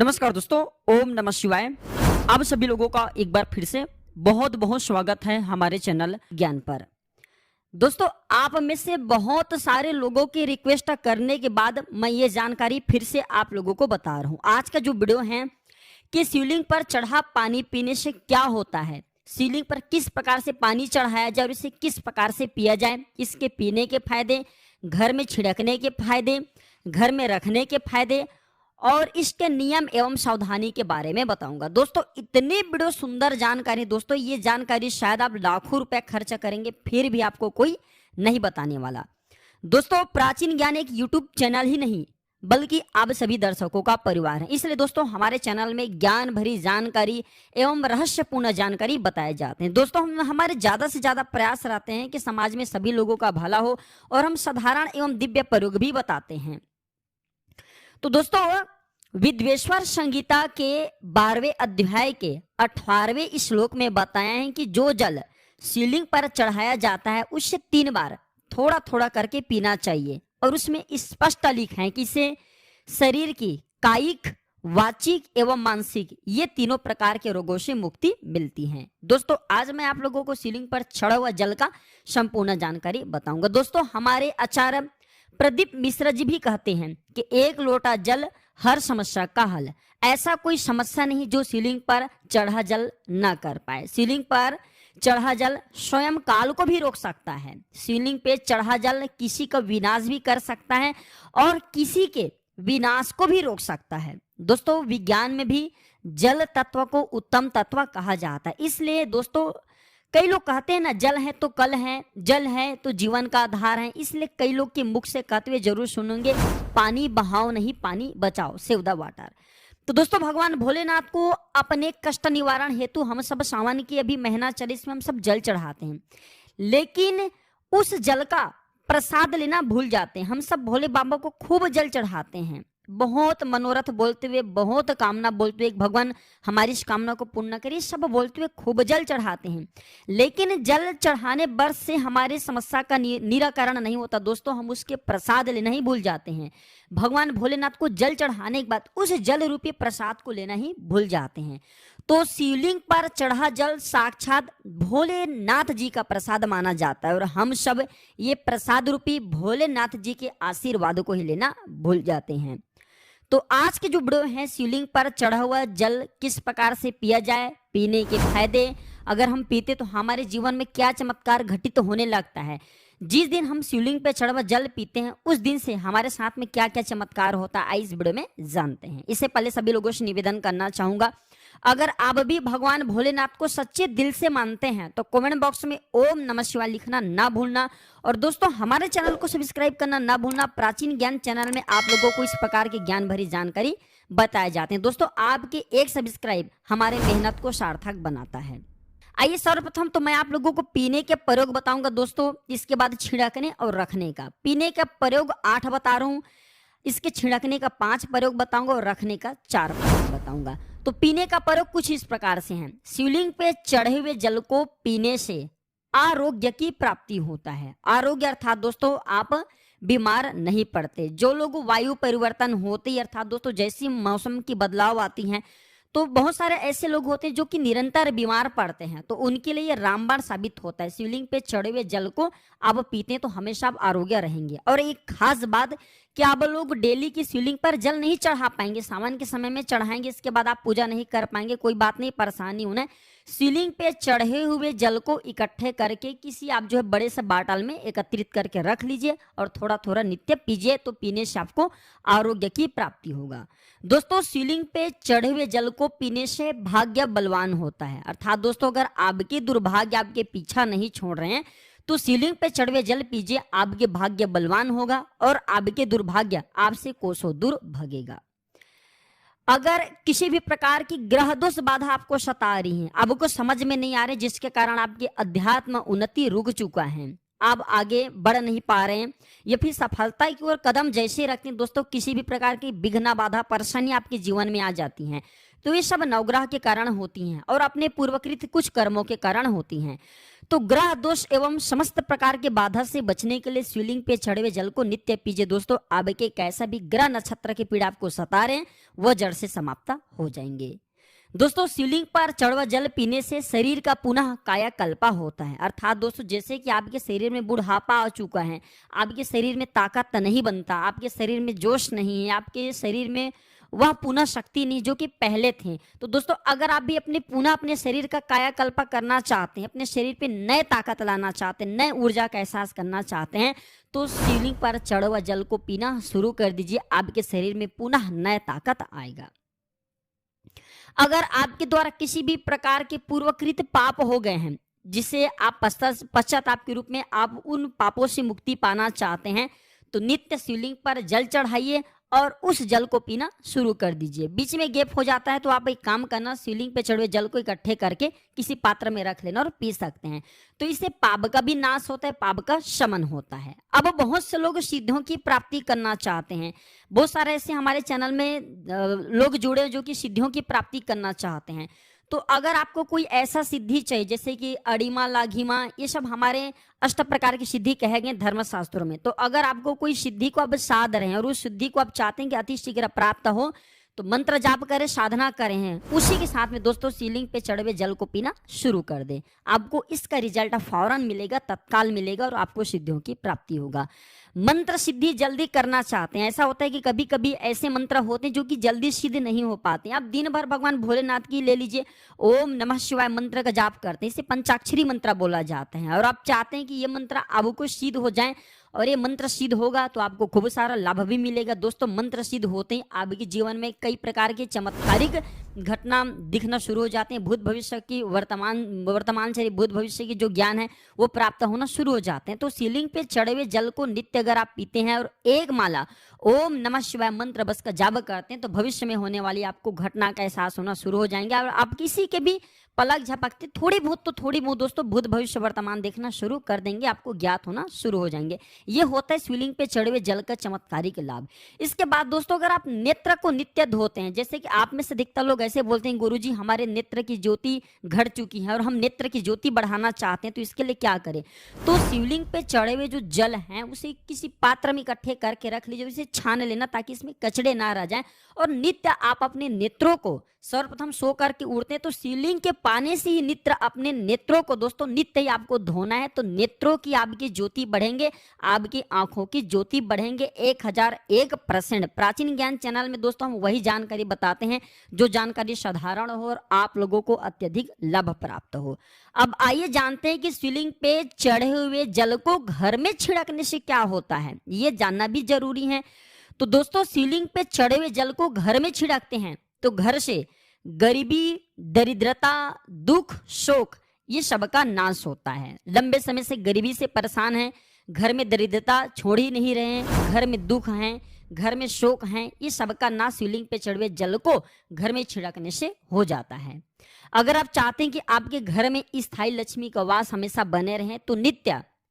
नमस्कार दोस्तों, ओम नमः शिवाय। आप सभी लोगों का एक बार फिर से बहुत बहुत स्वागत है हमारे चैनल ज्ञान पर। दोस्तों, आप में से बहुत सारे लोगों की रिक्वेस्ट करने के बाद मैं ये जानकारी फिर से आप लोगों को बता रहा हूँ। आज का जो वीडियो है कि शिवलिंग पर चढ़ा पानी पीने से क्या होता है, शिवलिंग पर किस प्रकार से पानी चढ़ाया जाए और इसे किस प्रकार से पिया जाए, इसके पीने के फायदे, घर में छिड़कने के फायदे, घर में रखने के फायदे और इसके नियम एवं सावधानी के बारे में बताऊंगा। दोस्तों, इतनी वीडियो सुंदर जानकारी, दोस्तों ये जानकारी शायद आप लाखों रुपए खर्च करेंगे फिर भी आपको कोई नहीं बताने वाला। दोस्तों, प्राचीन ज्ञान एक यूट्यूब चैनल ही नहीं बल्कि आप सभी दर्शकों का परिवार है। इसलिए दोस्तों हमारे चैनल में ज्ञान भरी जानकारी एवं रहस्यपूर्ण जानकारी बताए जाते हैं। दोस्तों, हमारे ज्यादा से ज्यादा प्रयास रहते हैं कि समाज में सभी लोगों का भला हो और हम साधारण एवं दिव्य प्रयोग भी बताते हैं। तो दोस्तों, विद्वेश्वर संगीता के 12वें अध्याय के 18वें श्लोक में बताया है कि जो जल शिवलिंग पर चढ़ाया जाता है उससे 3 बार थोड़ा थोड़ा करके पीना चाहिए और उसमें स्पष्ट लिखा है कि इसे शरीर की कायिक, वाचिक एवं मानसिक ये तीनों प्रकार के रोगों से मुक्ति मिलती है। दोस्तों, आज मैं आप लोगों को शिवलिंग पर चढ़ा हुआ जल का संपूर्ण जानकारी बताऊंगा। दोस्तों, हमारे आचार्य प्रदीप मिश्रा जी भी कहते हैं कि 1 लोटा जल हर समस्या का हल। ऐसा कोई समस्या नहीं जो शिवलिंग पर चढ़ा जल न कर पाए। शिवलिंग पर चढ़ा जल स्वयं काल को भी रोक सकता है। शिवलिंग पे चढ़ा जल किसी का विनाश भी कर सकता है और किसी के विनाश को भी रोक सकता है। दोस्तों, विज्ञान में भी जल तत्व को उत्तम तत्व कहा जाता है। इसलिए दोस्तों, कई लोग कहते हैं ना, जल है तो कल है, जल है तो जीवन का आधार है। इसलिए कई लोग के मुख से कहते हुए जरूर सुनेंगे, पानी बहाओ नहीं पानी बचाओ, सेव द वाटर। तो दोस्तों, भगवान भोलेनाथ को अपने कष्ट निवारण हेतु हम सब सावन की अभी महीना चले इसमें हम सब जल चढ़ाते हैं, लेकिन उस जल का प्रसाद लेना भूल जाते हैं। हम सब भोले बाबा को खूब जल चढ़ाते हैं, बहुत मनोरथ बोलते हुए, बहुत कामना बोलते हुए, भगवान हमारी इस कामना को पूर्ण करिए, सब बोलते हुए खूब जल चढ़ाते हैं। लेकिन जल चढ़ाने बर्ष से हमारे समस्या का निराकरण नहीं होता। दोस्तों, हम उसके प्रसाद लेना ही भूल जाते हैं। भगवान भोलेनाथ को जल चढ़ाने के बाद उस जल रूपी प्रसाद को लेना ही भूल जाते हैं। तो शिवलिंग पर चढ़ा जल साक्षात भोलेनाथ जी का प्रसाद माना जाता है और हम सब ये प्रसाद रूपी भोलेनाथ जी के आशीर्वाद को ही लेना भूल जाते हैं। तो आज के जो वीडियो है, शिवलिंग पर चढ़ा हुआ जल किस प्रकार से पिया जाए, पीने के फायदे, अगर हम पीते तो हमारे जीवन में क्या चमत्कार घटित होने लगता है, जिस दिन हम शिवलिंग पे चढ़ा हुआ जल पीते हैं उस दिन से हमारे साथ में क्या क्या चमत्कार होता है, इस वीडियो में जानते हैं। इससे पहले सभी लोगों से निवेदन करना चाहूंगा, अगर आप भी भगवान भोलेनाथ को सच्चे दिल से मानते हैं तो कमेंट बॉक्स में ओम नमः शिवाय लिखना ना भूलना। और दोस्तों, हमारे चैनल को सब्सक्राइब करना ना भूलना। प्राचीन ज्ञान चैनल में आप लोगों को इस प्रकार की ज्ञान भरी जानकारी बताए जाते हैं। दोस्तों, आपके एक सब्सक्राइब हमारे मेहनत को सार्थक बनाता है। आइए, सर्वप्रथम तो मैं आप लोगों को पीने के प्रयोग बताऊंगा दोस्तों, इसके बाद छिड़कने और रखने का। पीने का प्रयोग 8 बता रहा हूँ, इसके छिड़कने का 5 प्रयोग बताऊंगा और रखने का 4 प्रयोग बताऊंगा। तो पीने का प्रयोग कुछ इस प्रकार से है। शिवलिंग पे चढ़े हुए जल को पीने से आरोग्य की प्राप्ति होता है। आरोग्य अर्थात दोस्तों आप बीमार नहीं पड़ते। जो लोग वायु परिवर्तन होते अर्थात दोस्तों जैसी मौसम की बदलाव आती हैं तो बहुत सारे ऐसे लोग होते हैं जो कि निरंतर बीमार पड़ते हैं, तो उनके लिए ये रामबाण साबित होता है। शिवलिंग पे चढ़े हुए जल को आप पीते हैं तो हमेशा आप आरोग्य रहेंगे। और एक खास बात कि आप लोग डेली की शिवलिंग पर जल नहीं चढ़ा पाएंगे, सावन के समय में चढ़ाएंगे, इसके बाद आप पूजा नहीं कर पाएंगे, कोई बात नहीं, परेशानी होना। शिवलिंग पे चढ़े हुए जल को इकट्ठे करके किसी आप जो है बड़े से बाटल में एकत्रित करके रख लीजिए और थोड़ा थोड़ा नित्य पीजिए, तो पीने से आपको आरोग्य की प्राप्ति होगा। दोस्तों, शिवलिंग पे चढ़े हुए जल को पीने से भाग्य बलवान होता है। अर्थात दोस्तों, अगर आपके दुर्भाग्य आपके पीछा नहीं छोड़ रहे हैं तो शिवलिंग पे चढ़े हुए जल पीजिए, आपके भाग्य बलवान होगा और आपके दुर्भाग्य आपसे कोसों दूर भगेगा। अगर किसी भी प्रकार की ग्रह दोष बाधा आपको सता रही है, आपको समझ में नहीं आ रहे, जिसके कारण आपकी अध्यात्म उन्नति रुक चुका है, आप आगे बढ़ नहीं पा रहे हैं या फिर सफलता की ओर कदम जैसे रखते हैं दोस्तों, किसी भी प्रकार की विघ्न बाधा परेशानी आपके जीवन में आ जाती हैं, तो ये सब नवग्रह के कारण होती हैं और अपने पूर्वकृत कुछ कर्मों के कारण होती हैं। तो ग्रह दोष एवं समस्त प्रकार के बाधा से बचने के लिए शिवलिंग पे चढ़े हुए जल को नित्य पीजिए दोस्तों। आपके कैसा भी ग्रह नक्षत्र की पीड़ा आपको सता रहे हैं वह जड़ से समाप्त हो जाएंगे। दोस्तों शिवलिंग पर चढ़वा जल पीने से शरीर का पुनः कायाकल्प होता है, अर्थात दोस्तों जैसे कि आपके शरीर में बुढ़ापा आ चुका है, आपके शरीर में ताकत नहीं बनता, आपके शरीर में जोश नहीं है, आपके शरीर में वह पुनः शक्ति नहीं जो कि पहले थे। तो दोस्तों अगर आप भी अपने शरीर का कायाकल्प करना चाहते हैं, अपने शरीर पे नए ताकत लाना चाहते हैं, नए ऊर्जा का एहसास करना चाहते हैं, तो शिवलिंग पर चढ़वा जल को पीना शुरू कर दीजिए। आपके शरीर में पुनः नया ताकत आएगा। अगर आपके द्वारा किसी भी प्रकार के पूर्वकृत पाप हो गए हैं जिसे आप पश्चाताप के रूप में आप उन पापों से मुक्ति पाना चाहते हैं, तो नित्य शिवलिंग पर जल चढ़ाइए और उस जल को पीना शुरू कर दीजिए। बीच में गैप हो जाता है तो आप एक काम करना, शिवलिंग पे चढ़े जल को इकट्ठे करके किसी पात्र में रख लेना और पी सकते हैं। तो इससे पाप का भी नाश होता है, पाप का शमन होता है। अब बहुत से लोग सिद्धियों की प्राप्ति करना चाहते हैं, बहुत सारे ऐसे हमारे चैनल में लोग जुड़े जो कि सिद्धियों की प्राप्ति करना चाहते हैं। तो अगर आपको कोई ऐसा सिद्धि चाहिए जैसे कि अड़िमा लाघिमा, ये सब हमारे अष्ट प्रकार की सिद्धि कहे गए धर्मशास्त्रों में, तो अगर आपको कोई सिद्धि को आप साध रहे हैं और उस सिद्धि को आप चाहते हैं कि अति शीघ्र प्राप्त हो, तो मंत्र जाप करें, साधना करें हैं, उसी के साथ में दोस्तों शिवलिंग पे चढ़े हुए जल को पीना शुरू कर दें। आपको इसका रिजल्ट फौरन मिलेगा, तत्काल मिलेगा और आपको सिद्धियों की प्राप्ति होगा। मंत्र सिद्धि जल्दी करना चाहते हैं, ऐसा होता है कि कभी कभी ऐसे मंत्र होते हैं जो कि जल्दी सिद्ध नहीं हो पाते हैं। आप दिन भर भगवान भोलेनाथ की ले लीजिए, ओम नमः शिवाय मंत्र का जाप करते हैं, इसे पंचाक्षरी मंत्र बोला जाता है, और आप चाहते हैं कि ये मंत्र आपको सिद्ध हो जाए और ये मंत्र सिद्ध होगा तो आपको खूब सारा लाभ भी मिलेगा। दोस्तों मंत्र सिद्ध होते ही आपके जीवन में कई प्रकार के चमत्कारिक घटना दिखना शुरू हो जाते हैं। भूत भविष्य की वर्तमान से भूत भविष्य की जो ज्ञान है वो प्राप्त होना शुरू हो जाते हैं। तो शिवलिंग पे चढ़े हुए जल को नित्य अगर आप पीते हैं और एक माला ओम नमः शिवाय मंत्र बस का जाप करते हैं, तो भविष्य में होने वाली आपको घटना का एहसास होना शुरू हो जाएंगे और आप किसी के भी पलक झपकते थोड़ी बहुत दोस्तों भूत भविष्य वर्तमान देखना शुरू कर देंगे, आपको ज्ञात होना शुरू हो जाएंगे। ये होता है शिवलिंग पे चढ़े हुए जल का चमत्कारिक लाभ। इसके बाद दोस्तों अगर आप नेत्र को नित्य धोते हैं, जैसे कि आप में से अधिकतर लोग ऐसे बोलते हैं गुरुजी हमारे नेत्र की ज्योति घट चुकी है और हम नेत्र की ज्योति बढ़ाना चाहते हैं, तो इसके लिए क्या करें? तो शिवलिंग पे चढ़े हुए जो जल है उसे किसी पात्र में इकट्ठे करके रख लीजिए, उसे छान लेना ताकि इसमें कचड़े ना रह जाएं। और नित्य आप अपने नेत्रों को सर्वप्रथम सो करके उड़ते हैं तो शिवलिंग के पानी से ही नित्य अपने नेत्रों को दोस्तों नित्य ही आपको धोना है। तो नेत्रों की आपकी ज्योति बढ़ेंगे, आपकी आंखों की ज्योति बढ़ेंगे 1001%। प्राचीन ज्ञान चैनल में दोस्तों हम वही जानकारी बताते हैं जो जानकारी साधारण हो और आप लोगों को अत्यधिक लाभ प्राप्त हो। अब आइए जानते हैं कि शिवलिंग पे चढ़े हुए जल को घर में छिड़कने से क्या होता है, ये जानना भी जरूरी है। तो दोस्तों शिवलिंग पे चढ़े हुए जल को घर में छिड़कते हैं तो घर से गरीबी, दरिद्रता, दुख, शोक ये सबका नाश होता है। लंबे समय से गरीबी से परेशान हैं, घर में दरिद्रता छोड़ ही नहीं रहे हैं, घर में दुख हैं, घर में शोक हैं, ये सबका नाश शिवलिंग पे चढ़े हुए जल को घर में छिड़कने से हो जाता है। अगर आप चाहते हैं कि आपके घर में स्थायी लक्ष्मी का वास हमेशा बने रहे तो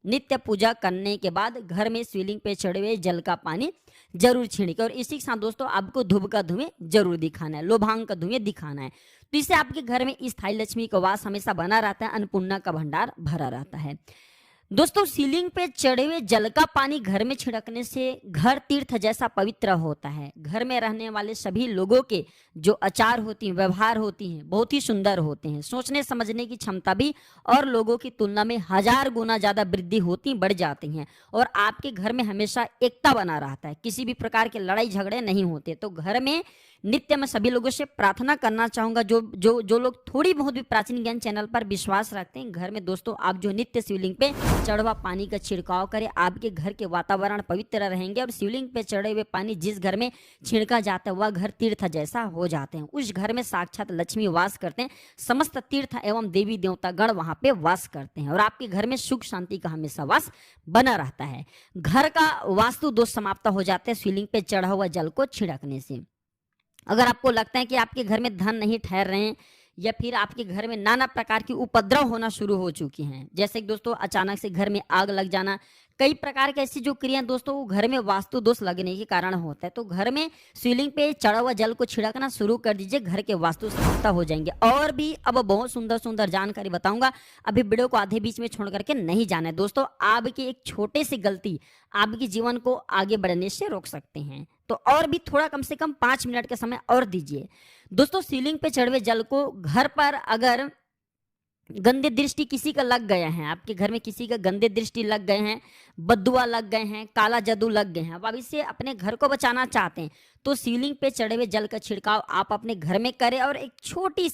नित्य पूजा करने के बाद घर में शिवलिंग पे चढ़े हुए जल का पानी जरूर छिड़के और इसी के साथ दोस्तों आपको धूप का धुएं जरूर दिखाना है, लोभांग का धुएं दिखाना है। तो इससे आपके घर में स्थायी लक्ष्मी का वास हमेशा बना रहता है, अन्नपूर्णा का भंडार भरा रहता है। दोस्तों शिवलिंग पे चढ़े हुए जल का पानी घर में छिड़कने से घर तीर्थ जैसा पवित्र होता है। घर में रहने वाले सभी लोगों के जो आचार होती हैं, व्यवहार होती हैं, बहुत ही सुंदर होते हैं। सोचने समझने की क्षमता भी और लोगों की तुलना में 1000 गुना ज्यादा वृद्धि होती बढ़ जाती हैं और आपके घर में हमेशा एकता बना रहता है, किसी भी प्रकार के लड़ाई झगड़े नहीं होते। तो घर में नित्य मैं सभी लोगों से प्रार्थना करना चाहूंगा जो लोग थोड़ी बहुत भी प्राचीन ज्ञान चैनल पर विश्वास रखते हैं, घर में दोस्तों आप जो नित्य शिवलिंग पे चढ़वा पानी का छिड़काव करें, आपके घर के वातावरण पवित्र रहेंगे और शिवलिंग पे चढ़े हुए पानी जिस घर में छिड़का जाता है वह घर तीर्थ जैसा हो जाते हैं। उस घर में साक्षात लक्ष्मी वास करते हैं, समस्त तीर्थ एवं देवी देवता गण वहां पे वास करते हैं और आपके घर में सुख शांति का हमेशा वास बना रहता है। घर का वास्तु दोष समाप्त हो जाते हैं शिवलिंग पे चढ़ा हुआ जल को छिड़कने से। अगर आपको लगता है कि आपके घर में धन नहीं ठहर रहे हैं या फिर आपके घर में नाना प्रकार की उपद्रव होना शुरू हो चुकी हैं, जैसे कि दोस्तों अचानक से घर में आग लग जाना, कई प्रकार की ऐसी जो क्रियाएं दोस्तों वो घर में वास्तु दोष लगने के कारण होता है। तो घर में सीलिंग पे चढ़ा हुआ जल को छिड़कना शुरू कर दीजिए, घर के वास्तु समाप्त हो जाएंगे। और भी अब बहुत सुंदर सुंदर जानकारी बताऊंगा, अभी वीडियो को आधे बीच में छोड़ करके नहीं जाना है दोस्तों। आपकी एक छोटी सी गलती आपके जीवन को आगे बढ़ने से रोक सकते हैं। तो और भी थोड़ा कम से कम 5 मिनट का समय और दीजिए दोस्तों। सीलिंग पे चढ़े हुए जल को घर पर अगर गंदे दृष्टि किसी का लग गया है, आपके घर में किसी का गंदे दृष्टि लग गए हैं, बद्दुआ लग गए हैं, काला जादू लग गए हैं, अब इससे अपने घर को बचाना चाहते हैं तो सीलिंग पे चढ़े हुए जल का छिड़काव आप अपने घर में करें और एक छोटी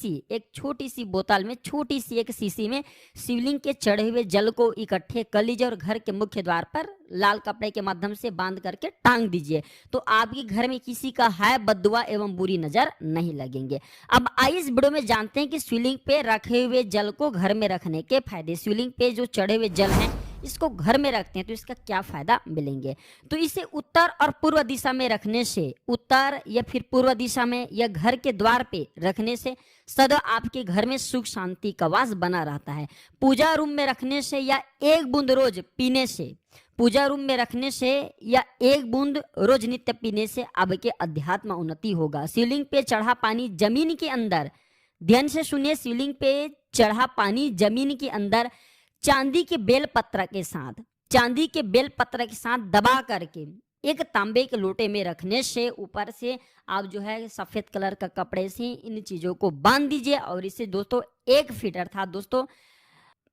सी बोतल में, छोटी सी एक शीशी में सीलिंग के चढ़े हुए जल को इकट्ठे कर लीजिए और घर के मुख्य द्वार पर लाल कपड़े के माध्यम से बांध करके टांग दीजिए। तो आपके घर में किसी का है बद्दुआ एवं बुरी नजर नहीं लगेंगे। अब आइए इस वीडियो में जानते हैं कि सीलिंग पे रखे हुए जल को घर में रखने के फायदे। सीलिंग पे जो चढ़े हुए जल हैं इसको घर में रखते हैं तो इसका क्या फायदा मिलेंगे। तो इसे उत्तर और पूर्व दिशा में रखने से, उत्तर या फिर पूर्व दिशा में या घर के द्वार पे रखने से सदा आपके घर में सुख शांति का वास बना रहता है। पूजा रूम में रखने से या एक बूंद रोज पीने से, पूजा रूम में रखने से या एक बूंद रोज नित्य पीने से आपके अध्यात्म उन्नति होगा। सीलिंग पे चढ़ा पानी जमीन के अंदर, ध्यान से सुनिए, सीलिंग पे चढ़ा पानी जमीन के अंदर चांदी के बेल पत्र के साथ दबा करके एक तांबे के लोटे में रखने से ऊपर से आप जो है सफेद कलर का कपड़े से इन चीजों को बांध दीजिए और इसे दोस्तों 1 फीट अर्थात दोस्तों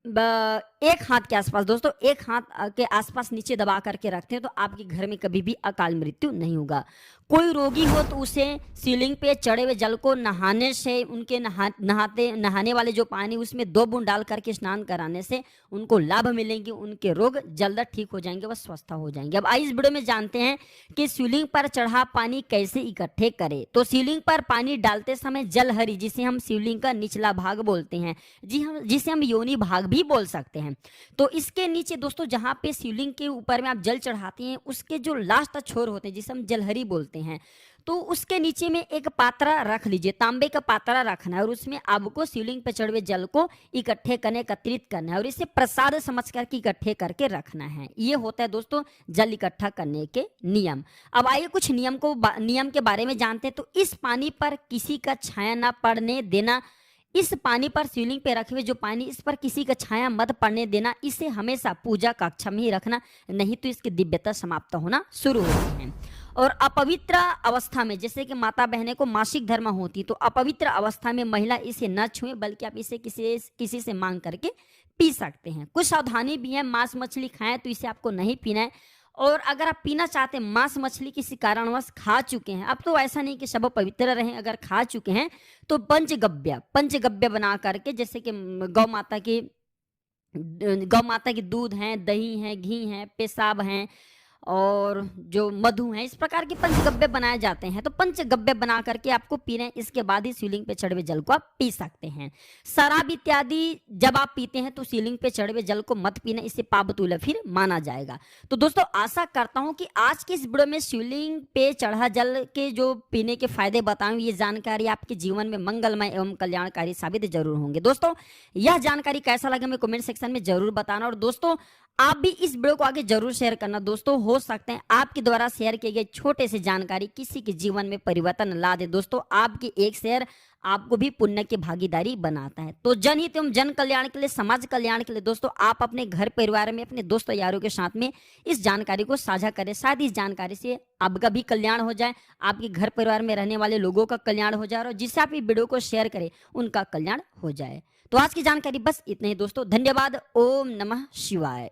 1 हाथ के आसपास, दोस्तों 1 हाथ के आसपास नीचे दबा करके रखते हैं तो आपके घर में कभी भी अकाल मृत्यु नहीं होगा। कोई रोगी हो तो उसे सीलिंग पे चढ़े हुए जल को नहाने से, उनके नहाने वाले जो पानी उसमें 2 बूंद डाल करके स्नान कराने से उनको लाभ मिलेंगे, उनके रोग जल्द ठीक हो जाएंगे, वह स्वस्थ हो जाएंगे। अब आइए इस वीडियो में जानते हैं कि सीलिंग पर चढ़ा पानी कैसे इकट्ठे करें। तो सीलिंग पर पानी डालते समय जलहरी, जिसे हम सीलिंग का निचला भाग बोलते हैं, जिसे हम योनि भाग भी बोल सकते हैं, तो इसके नीचे दोस्तों जहां पे शिवलिंग के ऊपर में आप जल चढ़ाते हैं उसके जो लास्ट छोर होते हैं जिसे हम जलहरी बोलते हैं, तो उसके नीचे में एक पात्रा रख लीजिए, तांबे का पात्रा रखना है और उसमें आपको शिवलिंग पे चढ़े हुए जल को इकट्ठे करने, एकत्रित करना है और इसे प्रसाद समझ करके इकट्ठे करके रखना है। ये होता है दोस्तों जल इकट्ठा करने के नियम। अब आइए कुछ नियम के बारे में जानते हैं। तो इस पानी पर किसी का छाया ना पड़ने देना, इस पानी पर शिवलिंग पे रखे हुए जो पानी, इस पर किसी का छाया मत पड़ने देना, इसे हमेशा पूजा कक्ष में ही रखना, नहीं तो इसकी दिव्यता समाप्त होना शुरू होती है। और अपवित्र अवस्था में, जैसे कि माता बहने को मासिक धर्म होती तो अपवित्र अवस्था में महिला इसे न छुए, बल्कि आप इसे किसी से मांग करके पी सकते हैं। कुछ सावधानी भी है, मांस मछली खाएं तो इसे आपको नहीं पीना है। और अगर आप पीना चाहते हैं, मांस मछली किसी कारणवश खा चुके हैं, अब तो ऐसा नहीं कि सब पवित्र रहें, अगर खा चुके हैं तो पंचगव्य बना करके, जैसे कि गौ माता की दूध है, दही है, घी है, पेशाब है और जो मधु है, इस प्रकार के पंचगव्य बनाए जाते हैं। तो पंचगव्य बना करके आपको पीना है, इसके बाद ही शिवलिंग पे चढ़े हुए जल को आप पी सकते हैं। शराब इत्यादि जब आप पीते हैं तो शिवलिंग पे चढ़े हुए जल को मत पीना, इससे पाप तुल्य फिर माना जाएगा। तो दोस्तों आशा करता हूं कि आज की इस वीडियो में शिवलिंग पे चढ़ा जल के जो पीने के फायदे बताऊं, ये जानकारी आपके जीवन में मंगलमय एवं कल्याणकारी साबित जरूर होंगे। दोस्तों यह जानकारी कैसा लगा हमें कमेंट सेक्शन में जरूर बताना और दोस्तों आप भी इस वीडियो को आगे जरूर शेयर करना। दोस्तों हो सकते हैं आपके द्वारा शेयर किए गए छोटे से जानकारी किसी के जीवन में परिवर्तन ला दे। दोस्तों आपकी एक शेयर आपको भी पुण्य की भागीदारी बनाता है। तो जनहित एवं जन कल्याण के लिए, समाज कल्याण के लिए दोस्तों आप अपने घर परिवार में, अपने दोस्त यारों के साथ में इस जानकारी को साझा करें। शायद इस जानकारी से आपका भी कल्याण हो जाए, आपके घर परिवार में रहने वाले लोगों का कल्याण हो जाए और जिससे आप ये वीडियो को शेयर करें उनका कल्याण हो जाए। तो आज की जानकारी बस इतने ही दोस्तों, धन्यवाद। ओम नमः शिवाय।